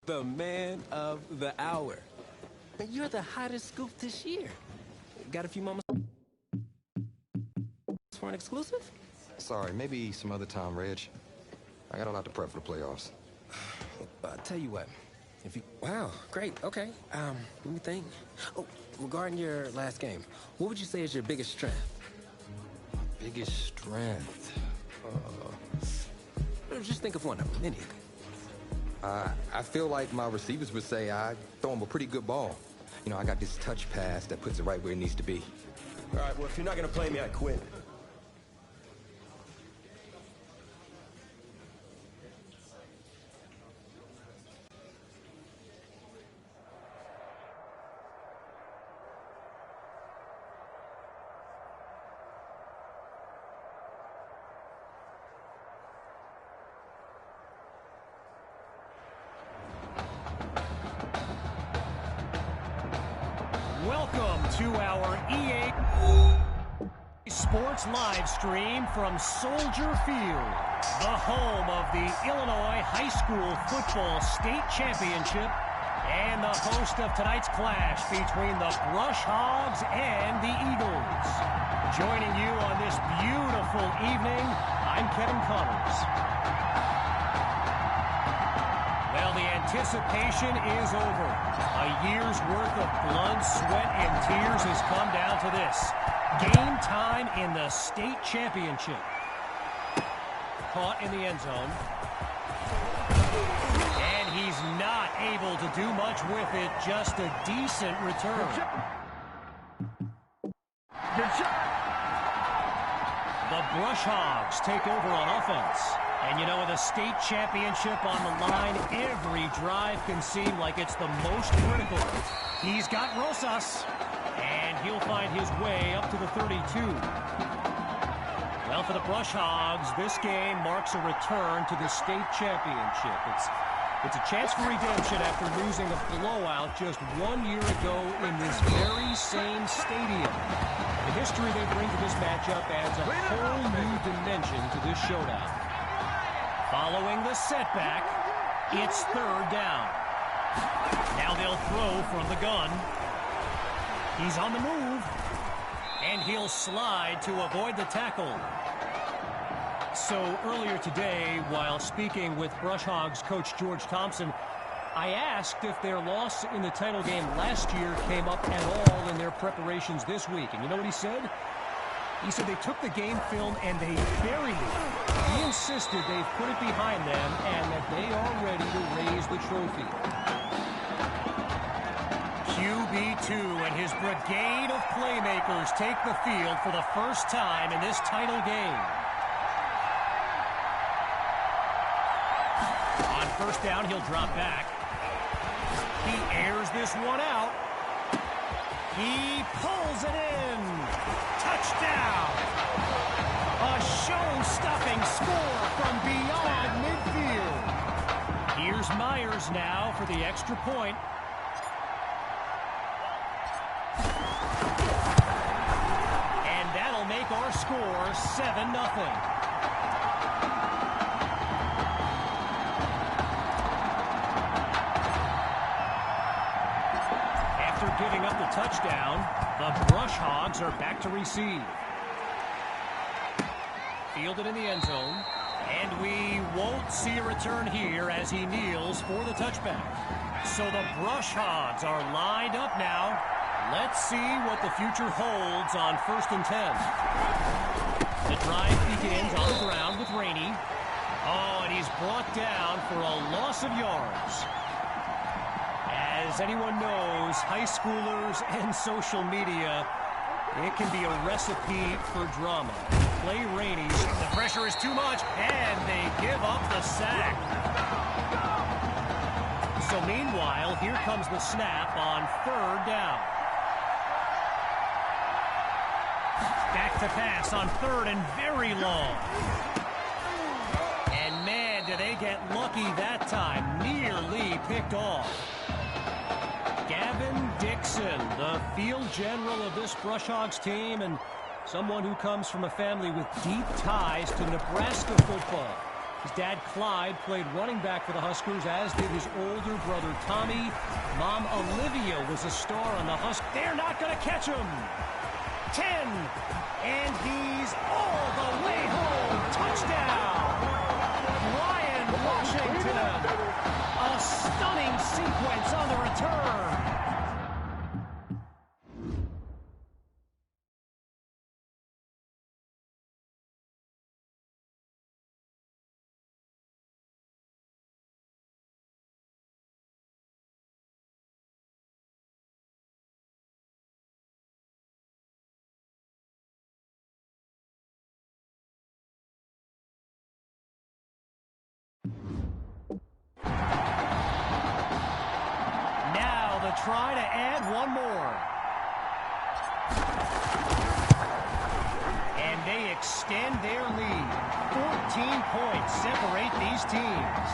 The man of the hour. You're the hottest scoop this year. Got a few moments for an exclusive? Sorry, maybe some other time, Reg. I got a lot to prep for the playoffs. Tell you what. If you... Wow, great, okay. Let me think. Oh, regarding your last game, what would you say is your biggest strength? My biggest strength? Just think of one of them, anything. I feel like my receivers would say I throw them a pretty good ball. You know, I got this touch pass that puts it right where it needs to be. All right, well, if you're not going to play me, I quit. Welcome to our EA Sports live stream from Soldier Field, the home of the Illinois High School Football State Championship and the host of tonight's clash between the Brush Hogs and the Eagles. Joining you on this beautiful evening, I'm Kevin Connors. Well, the anticipation is over. A year's worth of blood, sweat, and tears has come down to this. Game time in the state championship. Caught in the end zone. And he's not able to do much with it. Just a decent return. Good shot. The Brush Hogs take over on offense. And you know, with a state championship on the line, every drive can seem like it's the most critical. He's got Rosas, and he'll find his way up to the 32. Well, for the Brush Hogs, this game marks a return to the state championship. It's a chance for redemption after losing a blowout just 1 year ago in this very same stadium. The history they bring to this matchup adds a whole new dimension to this showdown. Following the setback, it's third down. Now they'll throw from the gun. He's on the move, and he'll slide to avoid the tackle. So earlier today, while speaking with Brush Hogs coach George Thompson, I asked if their loss in the title game last year came up at all in their preparations this week. And you know what he said? He said they took the game film and they buried it. He insisted they've put it behind them and that they are ready to raise the trophy. QB2 and his brigade of playmakers take the field for the first time in this title game. On first down, he'll drop back. He airs this one out. He pulls it in. Touchdown! A show-stopping score from beyond midfield. Here's Myers now for the extra point. And that'll make our score 7-0. Giving up the touchdown, the Brush Hogs are back to receive. Fielded in the end zone, and we won't see a return here as he kneels for the touchback. So the Brush Hogs are lined up now. Let's see what the future holds on 1st and 10. The drive begins on the ground with Rainey. Oh, and he's brought down for a loss of yards. As anyone knows, high schoolers and social media, it can be a recipe for drama. Play Rainey. The pressure is too much, and they give up the sack. So meanwhile, here comes the snap on third down. Back to pass on third and very long. And man, did they get lucky that time. Nearly picked off. Gavin Dixon, the field general of this Brush Hogs team, and someone who comes from a family with deep ties to Nebraska football. His dad, Clyde, played running back for the Huskers, as did his older brother, Tommy. Mom, Olivia, was a star on the Huskers. They're not going to catch him. 10, and he's all the way home. Touchdown! Ryan Washington. A stunning sequence on the return. Try to add one more. And they extend their lead. 14 points separate these teams.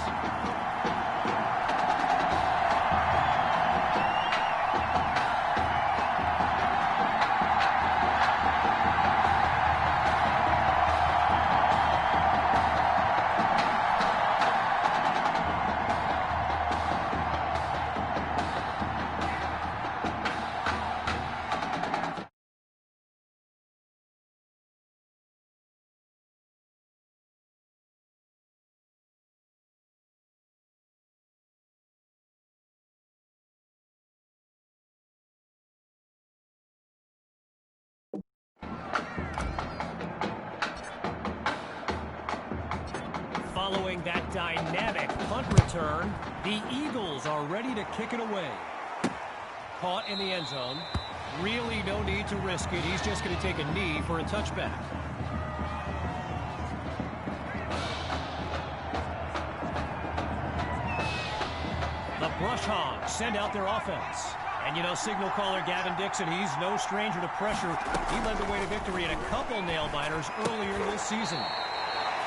Following that dynamic punt return, the Eagles are ready to kick it away. Caught in the end zone. Really no need to risk it. He's just going to take a knee for a touchback. The Brush Hogs send out their offense. And, you know, signal caller Gavin Dixon, he's no stranger to pressure. He led the way to victory in a couple nail-biters earlier this season.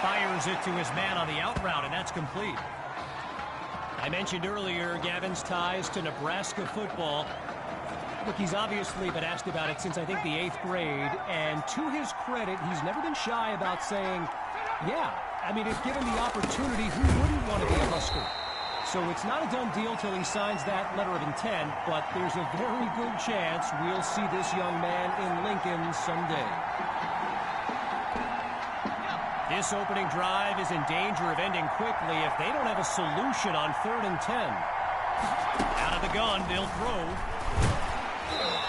Fires it to his man on the out route, and that's complete. I mentioned earlier Gavin's ties to Nebraska football. Look, he's obviously been asked about it since, I think, the 8th grade. And to his credit, he's never been shy about saying, yeah, I mean, if given the opportunity, who wouldn't want to be a Husker? So it's not a done deal till he signs that letter of intent, but there's a very good chance we'll see this young man in Lincoln someday. This opening drive is in danger of ending quickly if they don't have a solution on 3rd and 10. Out of the gun, they'll throw.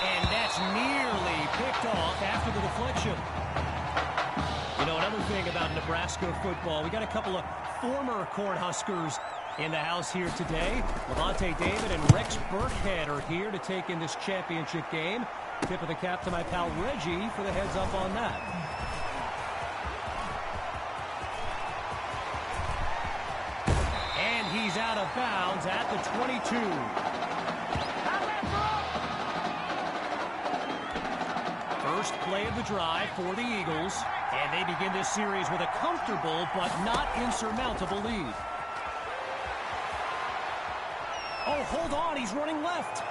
And that's nearly picked off after the deflection. You know, another thing about Nebraska football, we got a couple of former Cornhuskers in the house here today. Levante David and Rex Burkhead are here to take in this championship game. Tip of the cap to my pal Reggie for the heads up on that. And he's out of bounds at the 22. First play of the drive for the Eagles, and they begin this series with a comfortable but not insurmountable lead. Oh, hold on, he's running left.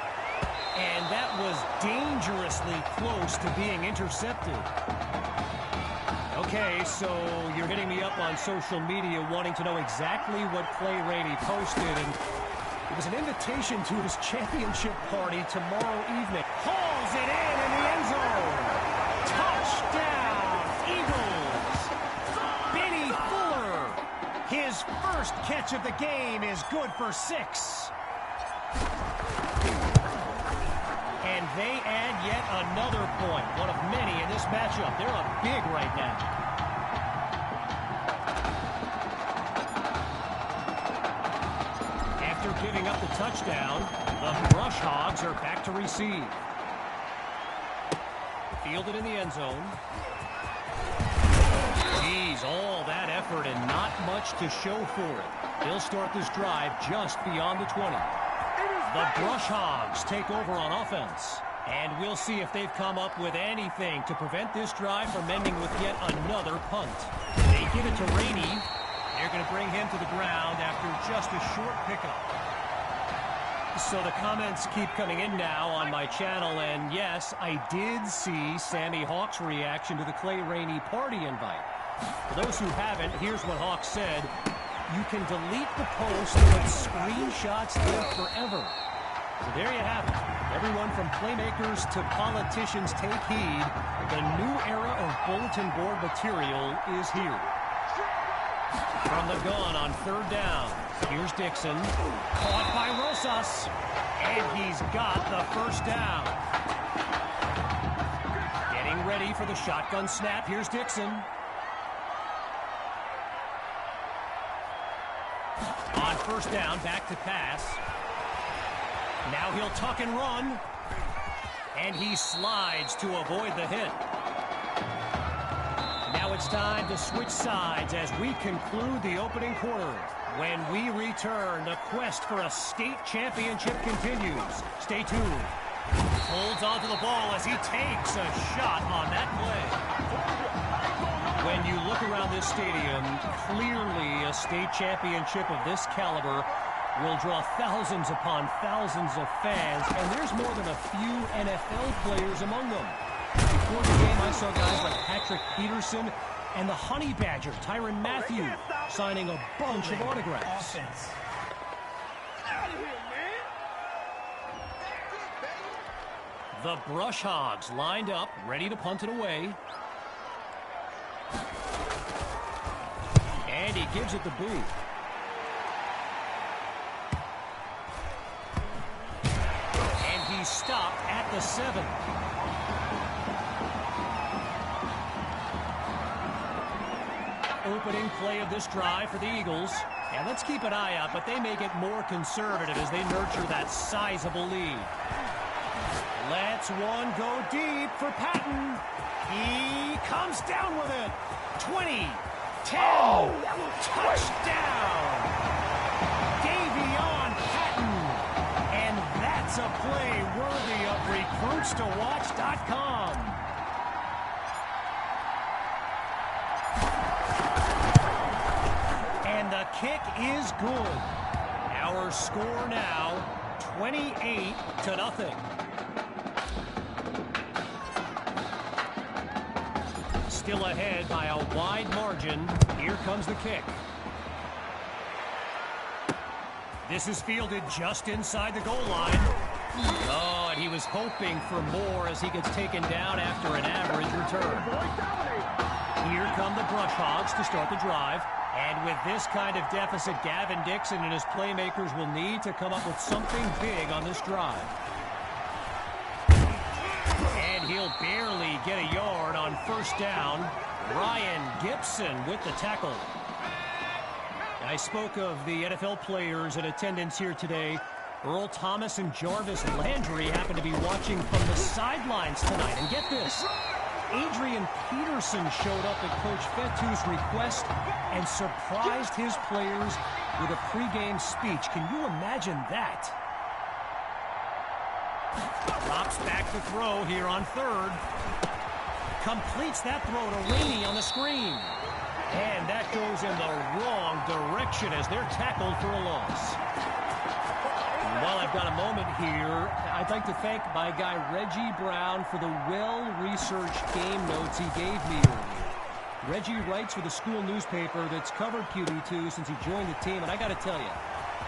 And that was dangerously close to being intercepted. Okay, so you're hitting me up on social media wanting to know exactly what Clay Rainey posted, and it was an invitation to his championship party tomorrow evening. Hauls it in the end zone. Touchdown, Eagles. Benny Fuller. His first catch of the game is good for 6. And they add yet another point, one of many in this matchup. They're up big right now. After giving up the touchdown, the Brush Hogs are back to receive. Fielded in the end zone. Geez, all that effort and not much to show for it. They'll start this drive just beyond the 20. The Brush Hogs take over on offense. And we'll see if they've come up with anything to prevent this drive from ending with yet another punt. They give it to Rainey. They're going to bring him to the ground after just a short pickup. So the comments keep coming in now on my channel. And yes, I did see Sammy Hawk's reaction to the Clay Rainey party invite. For those who haven't, here's what Hawk said. You can delete the post, but screenshots live forever. So there you have it. Everyone from playmakers to politicians take heed. The new era of bulletin board material is here. From the gun on third down, here's Dixon. Caught by Rosas. And he's got the first down. Getting ready for the shotgun snap. Here's Dixon. On first down, back to pass. Now he'll tuck and run. And he slides to avoid the hit. Now it's time to switch sides as we conclude the opening quarter. When we return, the quest for a state championship continues. Stay tuned. Holds onto the ball as he takes a shot on that play. When you look around this stadium, clearly a state championship of this caliber will draw thousands upon thousands of fans, and there's more than a few NFL players among them. Before the game, I saw guys like Patrick Peterson and the Honey Badger, Tyrann Mathieu, signing a bunch of autographs. The Brush Hogs lined up, ready to punt it away. And he gives it the boot. And he's stopped at the 7. Opening play of this drive for the Eagles. And let's keep an eye out, but they may get more conservative as they nurture that sizable lead. Let's one go deep for Patton. He comes down with it. 20, 10, touchdown. Davion Patton. And that's a play worthy of recruitstowatch.com. And the kick is good. Our score now, 28-0. Still ahead by a wide margin. Here comes the kick. This is fielded just inside the goal line. Oh, and he was hoping for more as he gets taken down after an average return. Here come the Brush Hogs to start the drive. And with this kind of deficit, Gavin Dixon and his playmakers will need to come up with something big on this drive. And he'll barely get a yard on first down. Ryan Gibson with the tackle. I spoke of the NFL players in attendance here today. Earl Thomas and Jarvis Landry happen to be watching from the sidelines tonight. And get this, Adrian Peterson showed up at Coach Fettu's request and surprised his players with a pregame speech. Can you imagine that? Drops back to throw here on third. Completes that throw to Rainey on the screen. And that goes in the wrong direction as they're tackled for a loss. While I've got a moment here, I'd like to thank my guy Reggie Brown for the well-researched game notes he gave me earlier. Reggie writes for the school newspaper that's covered QB2 since he joined the team, and I got to tell you,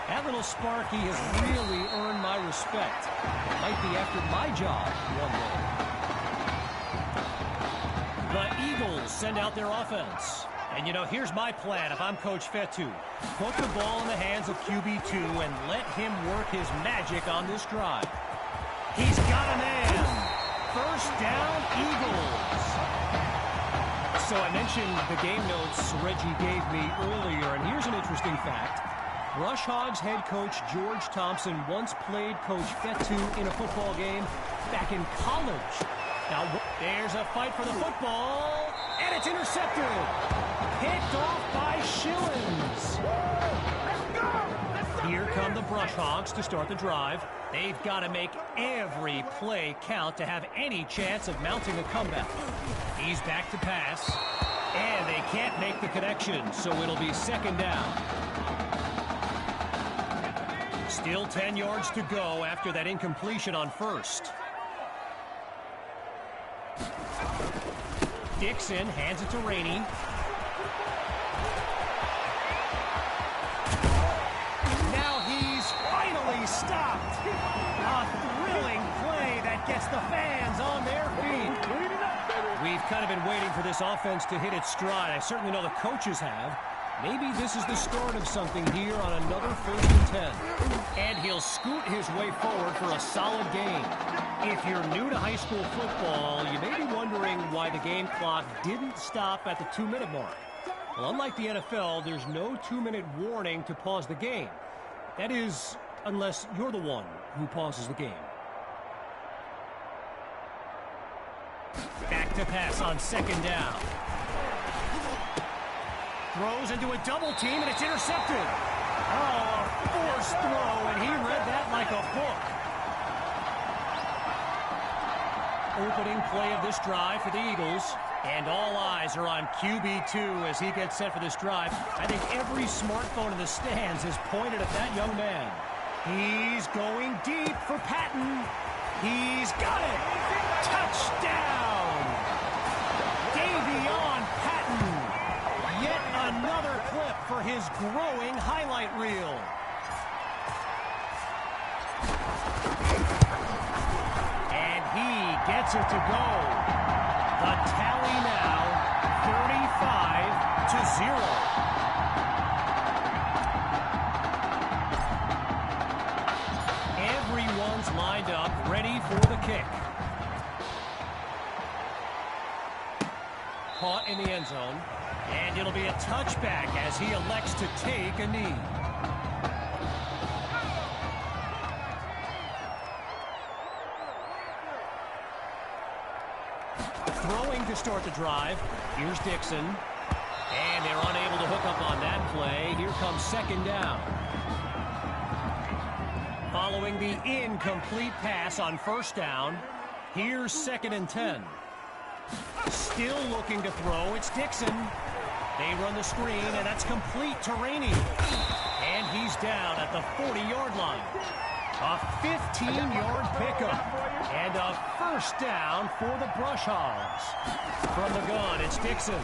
that little Sparky has really earned my respect. It might be after my job one day. The Eagles send out their offense. And, you know, here's my plan if I'm Coach Fettu. Put the ball in the hands of QB2 and let him work his magic on this drive. He's got a man. First down, Eagles. So I mentioned the game notes Reggie gave me earlier, and here's an interesting fact. Brush Hogs head coach George Thompson once played Coach Fettu in a football game back in college. Now, there's a fight for the football, and it's intercepted. Picked off by Schillens. Here come the Brush Hogs to start the drive. They've got to make every play count to have any chance of mounting a comeback. He's back to pass, and they can't make the connection, so it'll be second down. Still 10 yards to go after that incompletion on first. Dixon hands it to Rainey. stopped. A thrilling play that gets the fans on their feet. We've kind of been waiting for this offense to hit its stride. I certainly know the coaches have. Maybe this is the start of something here on another 1st and 10. And he'll scoot his way forward for a solid gain. If you're new to high school football, you may be wondering why the game clock didn't stop at the 2-minute mark. Well, unlike the NFL, there's no 2-minute warning to pause the game. That is, unless you're the one who pauses the game. Back to pass on 2nd down. Throws into a double team, and it's intercepted. Oh, a forced throw, and he read that like a book. Opening play of this drive for the Eagles. And all eyes are on QB2 as he gets set for this drive. I think every smartphone in the stands is pointed at that young man. He's going deep for Patton. He's got it. Touchdown. Davion Patton. Yet another clip for his growing highlight reel. And he gets it to go. The tally now, 35-0. Everyone's lined up, ready for the kick. Caught in the end zone, and it'll be a touchback as he elects to take a knee. Throwing to start the drive. Here's Dixon. And they're unable to hook up on that play. Here comes 2nd down. Following the incomplete pass on 1st down, here's 2nd and 10. Still looking to throw. It's Dixon. They run the screen, and that's complete to Rainey. And he's down at the 40-yard line. A 15-yard pickup. And a 1st down for the Brush Hogs. From the gun, it's Dixon.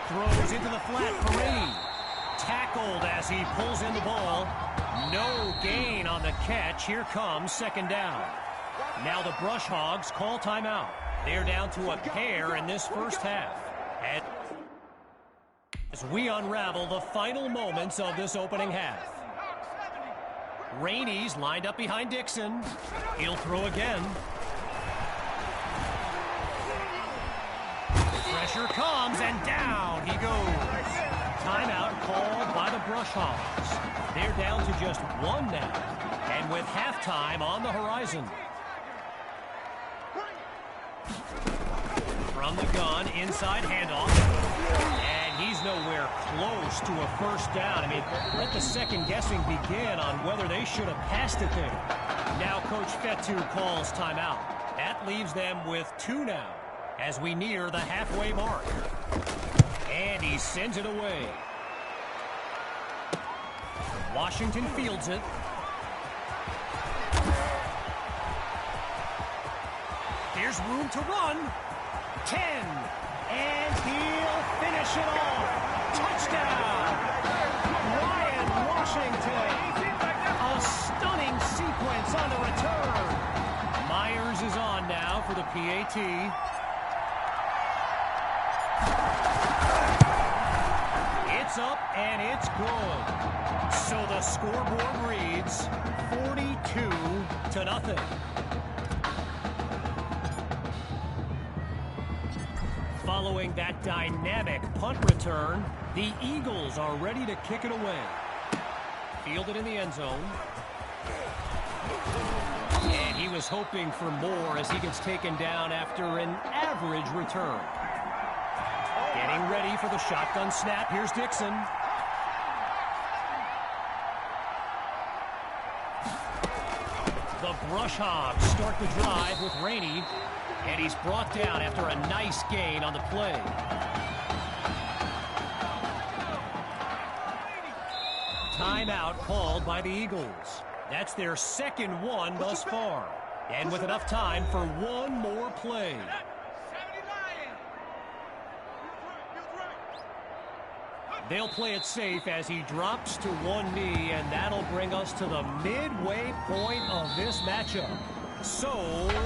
Throws into the flat for Rainey. Tackled as he pulls in the ball. No gain on the catch. Here comes 2nd down. Now the Brush Hogs call timeout. They're down to a pair in this 1st half. As we unravel the final moments of this opening half. Rainey's lined up behind Dixon. He'll throw again. Pressure comes, and down he goes. Timeout called by the Brush Hogs. They're down to just 1 now, and with halftime on the horizon. From the gun, inside handoff. And he's nowhere close to a 1st down. I mean, let the second guessing begin on whether they should have passed it there. Now Coach Fetu calls timeout. That leaves them with 2 now as we near the halfway mark. And he sends it away. Washington fields it. There's room to run. 10. And he'll finish it off. Touchdown. Ryan Washington. A stunning sequence on the return. Myers is on now for the PAT. It's up and it's good. So the scoreboard reads 42-0. Following that dynamic punt return, the Eagles are ready to kick it away. Fielded in the end zone. And he was hoping for more as he gets taken down after an average return. Getting ready for the shotgun snap. Here's Dixon. The Brush Hogs start the drive with Rainey. And he's brought down after a nice gain on the play. Timeout called by the Eagles. That's their 2nd one thus far. And with enough time for one more play. They'll play it safe as he drops to one knee, and that'll bring us to the midway point of this matchup. So,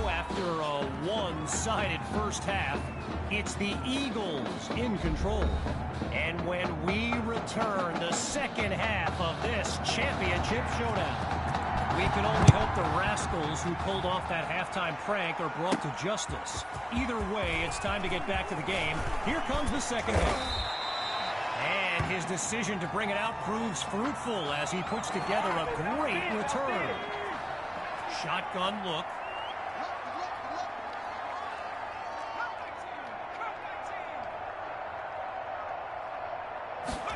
after a one-sided first half, it's the Eagles in control. And when we return the second half of this championship showdown, we can only hope the rascals who pulled off that halftime prank are brought to justice. Either way, it's time to get back to the game. Here comes the second half. And his decision to bring it out proves fruitful as he puts together a great return. Shotgun look.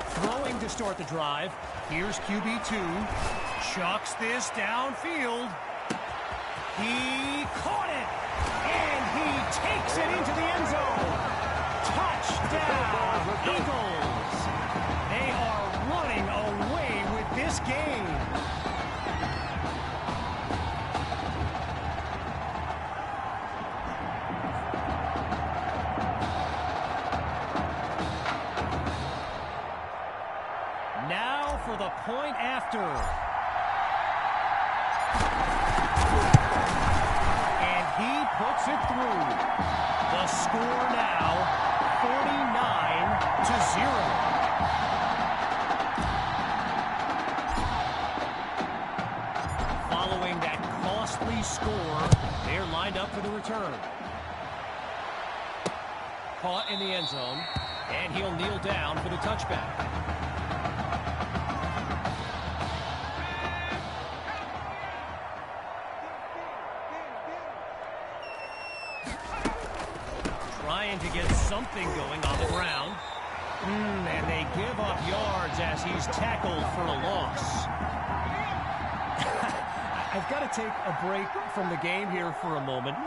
Throwing to start the drive. Here's QB2. Chucks this downfield. He caught it. And he takes it into the end zone. Touchdown, Eagles. They are running away with this game. Now for the point after. And he puts it through. The score now 49-0. Following that costly score, they're lined up for the return. Caught in the end zone, and he'll kneel down for the touchback. Trying to get something going on the ground. And they give up yards as he's tackled for a loss. I've got to take a break from the game here for a moment.